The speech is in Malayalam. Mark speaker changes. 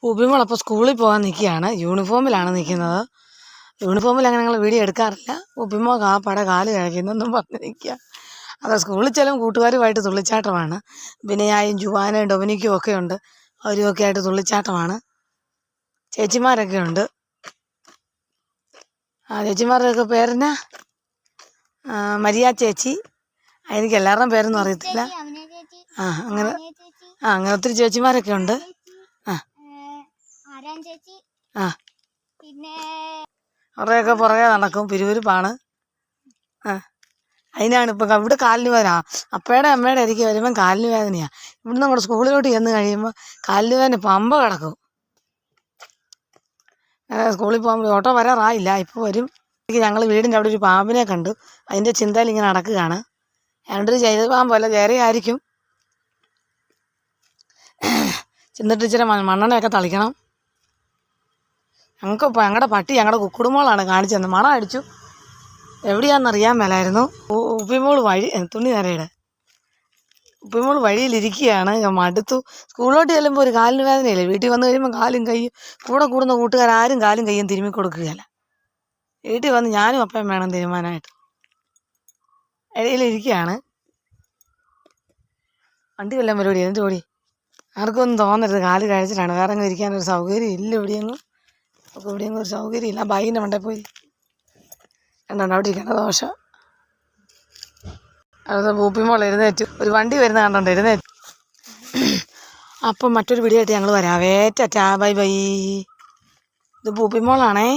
Speaker 1: ഉപ്പിമോളപ്പോൾ സ്കൂളിൽ പോകാൻ നിൽക്കുകയാണ്. യൂണിഫോമിലാണ് നിൽക്കുന്നത്. യൂണിഫോമിൽ അങ്ങനെ ഞങ്ങൾ വീഡിയോ എടുക്കാറില്ല. ഉപ്പിമോൾ കാല് കഴിക്കുന്നെന്നും പറഞ്ഞ് നിൽക്കുക. അത് സ്കൂളിൽ ചെല്ലും കൂട്ടുകാരുമായിട്ട് തുള്ളിച്ചാട്ടമാണ്. ബിനയായും ജുവാനയും ഡൊമിനിക്കും ഒക്കെ ഉണ്ട്. അവരുമൊക്കെ ആയിട്ട് തുള്ളിച്ചാട്ടമാണ്. ചേച്ചിമാരൊക്കെ ഉണ്ട്. ചേച്ചിമാരുടെയൊക്കെ പേരെന്നാ? മരിയ ചേച്ചി. എനിക്ക് എല്ലാവരുടെയും പേരൊന്നും അറിയത്തില്ല. അങ്ങനെ ഒത്തിരി ചേച്ചിമാരൊക്കെ ഉണ്ട്. അവരുടെയൊക്കെ പുറകെ നടക്കും. പിരിവിരിപ്പാണ്. അതിനാണ് ഇപ്പം ഇവിടെ കാലിന് വേദന. അപ്പയുടെ അമ്മയുടെ ഇടയ്ക്ക് വരുമ്പം കാലിന് വേദനയാണ്. ഇവിടുന്ന് നമ്മുടെ സ്കൂളിലോട്ട് ചെന്ന് കഴിയുമ്പോൾ കാലിന് വേദന പമ്പ കിടക്കും. സ്കൂളിൽ പോകുമ്പോൾ ഓട്ടോ വരാറായില്ല, ഇപ്പോൾ വരും. ഞങ്ങൾ വീടിൻ്റെ അവിടെ ഒരു പാമ്പിനെ കണ്ടു. അതിൻ്റെ ചിന്തയിൽ ഇങ്ങനെ നടക്കുകയാണ്. രണ്ടൊരു ചെയ്ത പാമ്പല്ല, ചേരയായിരിക്കും. ചെന്നിട്ട് ഇച്ചിരി മണ്ണെണ്ണയൊക്കെ തളിക്കണം. ഞങ്ങൾക്കിപ്പോൾ ഞങ്ങളുടെ പട്ടി ഞങ്ങളുടെ കുക്കുടുമോളാണ് കാണിച്ചു തന്നത്. മണം അടിച്ചു. എവിടെയാണെന്നറിയാൻ മേലായിരുന്നു. ഉപ്പിമോൾ തുണി നേരെയുടെ ഉപ്പിമോൾ വഴിയിലിരിക്കുകയാണ്. മടുത്തു. സ്കൂളിലോട്ട് ചെല്ലുമ്പോൾ ഒരു കാലിന് വേദനയില്ലേ. വീട്ടിൽ വന്നു കഴിയുമ്പോൾ കാലും കയ്യും കൂടെ കൂടുന്ന കൂട്ടുകാരും കാലും കയ്യും തിരുമ്മി കൊടുക്കുകയല്ല. വീട്ടിൽ വന്ന് ഞാനും അപ്പം വേണം തീരുമാനമായിട്ട്. ഇടയിലിരിക്കുകയാണ്. വണ്ടി വല്ലതും പരിപാടി എന്ത് ഓടി ആർക്കൊന്നും തോന്നരുത്. കാല് കഴിച്ചിട്ടാണ്. വേറെ അങ്ങ് ഇരിക്കാനൊരു സൗകര്യം ഇല്ല. ഇവിടെയെങ്ങും ഒരു സൗകര്യം ഇല്ല. ബൈക്കിൻ്റെ മണ്ടേ പോയി കണ്ടോ അവിടെ ഇരിക്കേണ്ട ദോഷം. അത് പൂപ്പിമോൾ എഴുന്നേറ്റു. ഒരു വണ്ടി വരുന്ന കണ്ടോണ്ട് എഴുന്നേറ്റു. അപ്പം മറ്റൊരു വീഡിയോ ആയിട്ട് ഞങ്ങൾ വരാവേ. Tata bye bye. ഇത് പൂപ്പിമോളാണേ.